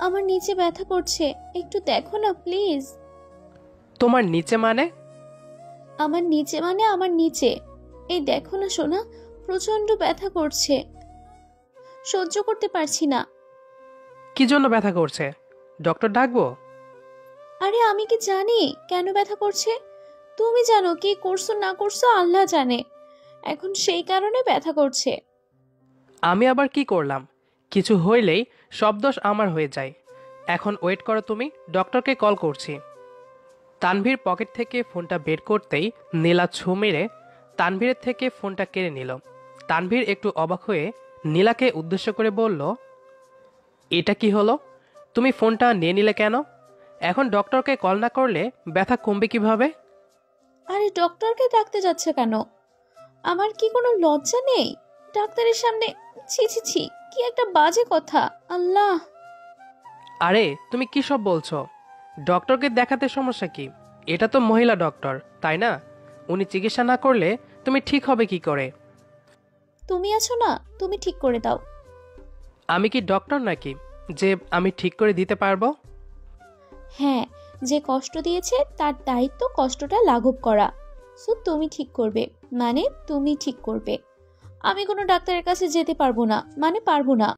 আমার নিচে ব্যথা করছে, একটু দেখো না প্লিজ। তোমার নিচে মানে? আমার নিচে মানে আমার নিচে। এই দেখো না সোনা, প্রচন্ড ব্যথা করছে, সহ্য করতে পারছি না। কি জন্য ব্যথা করছে? ডক্টর ডাকবো? আরে আমি কি জানি কেন ব্যথা করছে? তুমি জানো, কি করছো না করছো আল্লাহ জানে। এখন সেই কারণে ব্যথা করছে। আমি আবার কি করলাম? কিছু হইলেই সব দোষ আমার হয়ে যায়। এখন ওয়েট করো, তুমি ডক্টরকে কল করছি। তানভীর পকেট থেকে ফোনটা বের করতেই নীলা ছো মেরে তানভীরের থেকে ফোনটা কেড়ে নিল। তানভীর একটু অবাক হয়ে নীলাকে উদ্দেশ্য করে বলল, এটা কি হলো? তুমি ফোনটা নিয়ে নিলে কেন? এখন ডক্টরকে কল না করলে ব্যথা কমবে কিভাবে? আরে ডক্টরকে ডাকতে যাচ্ছে কেন? আমার কি কোনো লজ্জা নেই ডাক্তারের সামনে? ছি ছি ছি, কি একটা বাজে কথা। আল্লাহ! আরে তুমি কি সব বলছো? ডক্টরকে দেখাতে সমস্যা কি? এটা তো মহিলা ডক্টর, তাই না? উনি চিকিৎসা না করলে তুমি ঠিক হবে কি করে? তুমি আছো না, তুমি ঠিক করে দাও। আমি কি ডক্টর নাকি যে আমি ঠিক করে দিতে পারবো? হ্যাঁ, যে কষ্ট দিয়েছে তার দায়িত্ব কষ্টটা লাঘব করা। সো তুমি ঠিক করবে, মানে তুমি ঠিক করবে। আমি কোনো ডাক্তারের কাছে যেতে পারবো না, মানে পারবো না।